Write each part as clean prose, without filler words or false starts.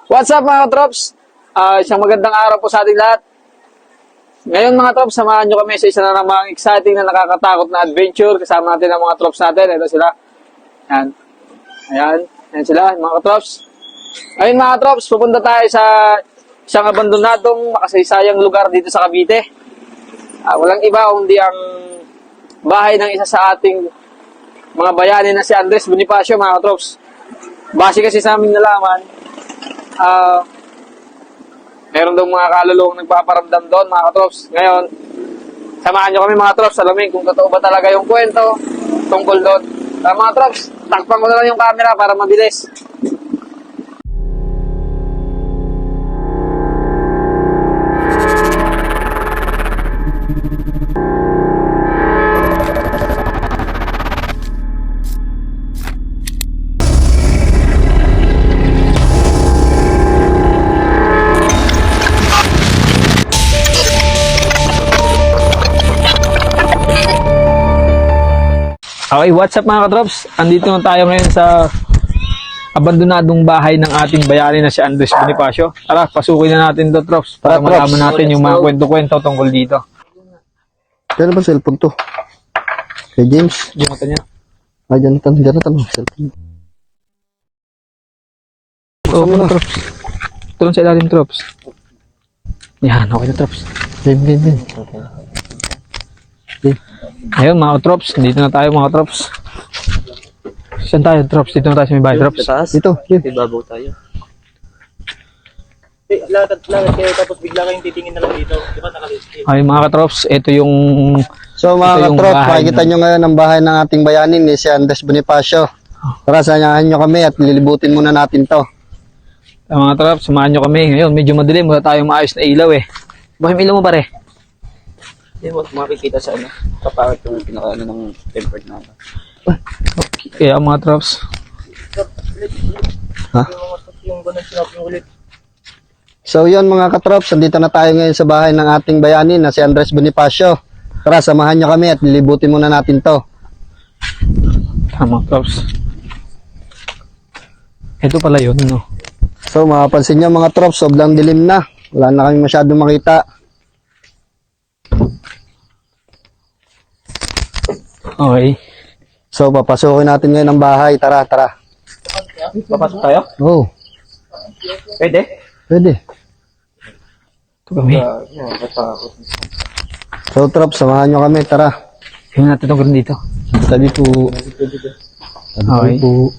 What's up mga katrops? Isang magandang araw po sa ating lahat. Ngayon mga trops, samahan nyo kami sa isa na namang exciting na nakakatakot na adventure. Kasama natin ang mga trops natin. Ito sila. Ayan. Ayan sila mga katrops. Ngayon mga katrops, pupunta tayo sa isang abandonadong makasaysayang lugar dito sa Cavite. Walang iba kundi ang bahay ng isa sa ating mga bayani na si Andres Bonifacio mga katrops. Base kasi sa aming nalaman, meron daw mga kaluluwang nagpaparamdam doon mga katrops. Ngayon, samahan nyo kami mga katrops, alamin kung totoo ba talaga yung kwento tungkol doon. Mga katrops, takpan ko na lang yung camera para mabilis. Okay, what's up mga katrops? Andito na tayo ngayon sa abandonadong bahay ng ating bayani na si Andres Bonifacio. Tara, pasukin na natin to, trops, para malaman natin yung mga kwento-kwento tungkol dito. Kaya ba cellphone to? Kay James? Jonathan niya. Ay, Jonathan, cellphone. Oo, mga trops. Tulong sa ilalim, trops. Yan, okay na, trops. Game. Ayun, mga trops. Dito na tayo, mga trops. Saan tayo, trops? Dito na tayo sa may bahay, trops. Dito, game. Ibabaw tayo. Lakad kayo tapos bigla kayong titingin na lang dito. Di ba nakalistin? Ay, mga katrops, ito yung... So mga ito yung katrop, bahay makikita nyo ngayon ang bahay ng ating bayanin ni si Andres Bonifacio. Tara, samahan nyo kami at lilibutin muna natin to. Mga trops, samahan nyo kami. Ngayon, medyo madilim. Wala tayong maayos na ilaw eh. Bakit may ilaw mo pare? Hindi mo makikita sa ano. Kapangit yung pinakaano ng tempered na. Okay, kaya mga trops. Ha? Yung ganun sinap yung ulit. So yun mga katrops, andito na tayo ngayon sa bahay ng ating bayanin na si Andres Bonifacio. Tara, samahan nyo kami at lilibutin muna natin to. Mga trops. Ito pala yun, no? So mapapansin nyo mga trops, sobrang dilim na. Wala na kami masyadong makita. Okay. So papasukin natin ngayon ang bahay. Tara. Papasok tayo? Oh, Pwede? pwede. Ito kami. So trops, samahan nyo kami. Tara. Tingnan natin itong dito. Tabi po. Okay. Po.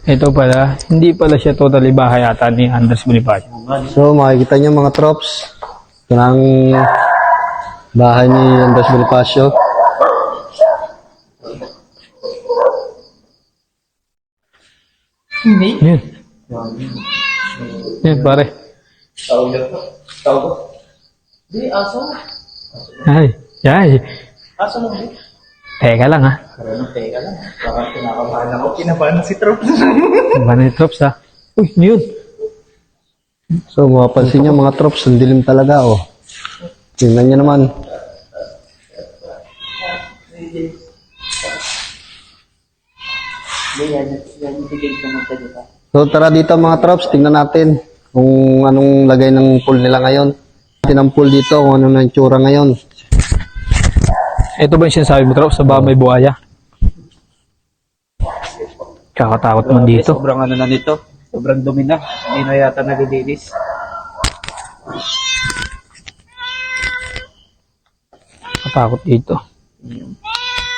Ito pala, hindi pala siya totally bahay ata ni Andres Bonifacio. So makikita nyo mga trops. Ito na ang bahay ni Andres Bonifacio. Yun. Yun pare. Tawag. Di, aso. Ay. Aso mo di. Teka lang ha. Teka lang. Baka kinakabahan ako. Kinabahan na si Trop. Banay trops ha. Uy, ano yun? So mapapansin nyo mga trops, ang dilim talaga oh. Tingnan nyo naman. Yan, ibigay ko ng dito. So tara dito mga trops, tingnan natin kung anong lagay ng pool nila ngayon. Tingnan ang pool dito kung ano na yung tsura ngayon. Ito ba yung sinasabi mo trops? Sa baba may buhaya? Kakatakot man dito. Sobrang ano na nito. Sobrang dumi na. Hindi na yata nalilinis. Kakatakot dito.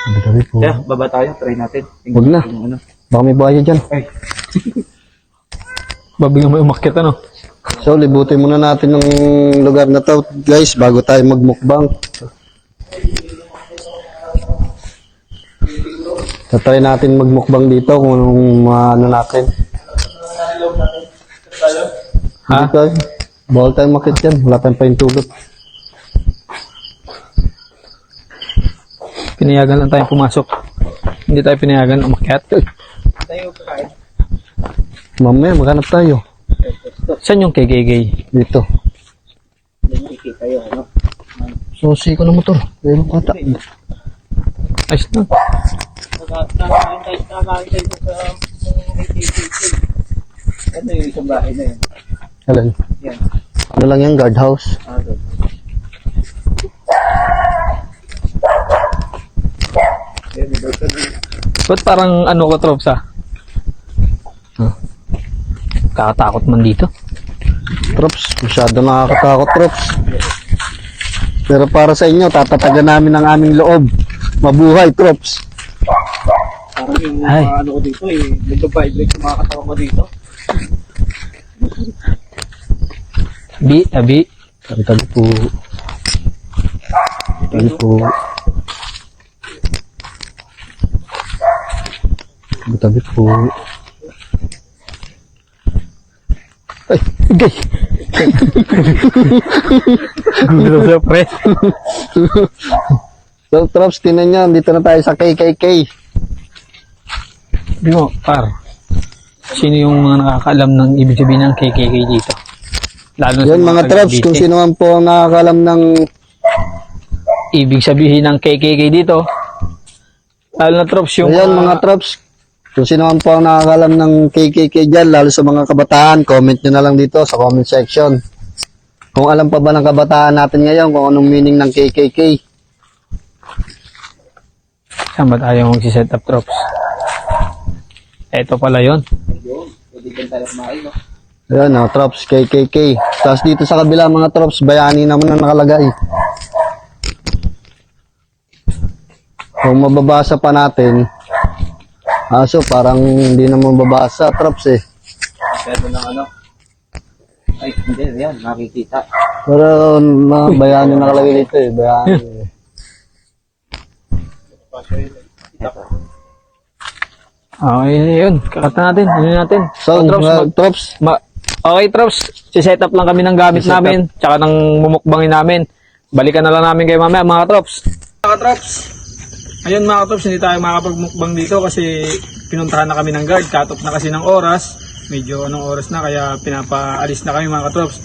Gabi po. Kaya, baba tayo. Try natin. Huwag na. Ano. Baka may buhaya dyan. Ay, Babigyan mo umakyat ano? So libutin muna natin ng lugar na to guys bago tayo magmukbang. Tatry natin magmukbang dito kung anong ano natin. Ha? Dito, bawal tayong makit yan. Wala tayong paintulot. Pinayagan lang tayong pumasok. Hindi tayo pinayagan umakyat. tayo kakain. Mamaya maghanap tayo. Saan yung KKK? Dito. Nakikita yun, ano? Susi ko na motor. Meron kata. Ayos na. Nakakain tayo sa Ito yung isang bahay na yun. Alam. Yan. Ano lang yung guardhouse? Ito. Yan, may balcony. Ba't parang ano ko, Trops, ah? Kakatakot man dito. Trops, masyado nakakatakot, Trops. Pero para sa inyo, tatatagan namin ang aming loob. Mabuhay, Trops. Parang yung Ay. ano ko dito eh. Nagpa-vibrate yung mga katawan ko dito. Abi. Tabi po. Tabi po. Tabi po. Ay, gay. Gusto sa pre. So, Trops, tinan nyo, dito na tayo sa KKK. Di mo, par. Sino yung mga nakakaalam ng ibig sabihin ng KKK dito? Lalo sa Yan mga Trops, taga-Cavite. kung sino man po ang nakakalam ng Ibig sabihin ng KKK dito. Lalo na, Trops, yung Ayan mga Trops, kung sino man po ang nakakalam ng KKK dyan, lalo sa mga kabataan, comment nyo na lang dito sa comment section. Kung alam pa ba ng kabataan natin ngayon kung anong meaning ng KKK. Saan ba tayo mag-set up, Trops? Eto pala yon. Yun. Pwede dyan tayo kumain, no? Ayan o, Trops, KKK. Tapos dito sa kabila mga Trops, bayani naman ang nakalagay. Kung mababasa pa natin, parang hindi naman mababasa, Trops eh. Pero ng ano? Ay, hindi. Yan, makikita. Pero bayani nakalagay dito eh, bayani. Okay, yun. Kakata natin. Ano natin? So, Trops, Trops, okay, Trops. Si-set up lang kami ng gamit Si-set up. namin. Tsaka ng mumukbangin namin. Balikan na lang namin kayo mamaya, mga Trops. Mga Trops. Ayun, mga Trops, hindi tayo makapagmukbang dito kasi pinuntahan na kami ng guard. Cut off na kasi ng oras. Medyo anong oras na, kaya pinapaalis na kami, mga Trops.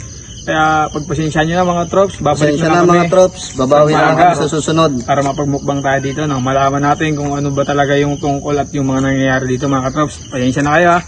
Kaya pagpasensya nyo na, mga Trops. Babalik pasensya na na kami. mga Trops, babawi na lang kami sa susunod. Para mapagmukbang tayo dito, no? Malaman natin kung ano ba talaga yung tungkol at yung mga nangyayari dito, mga Trops. Pasensya na kayo, ha.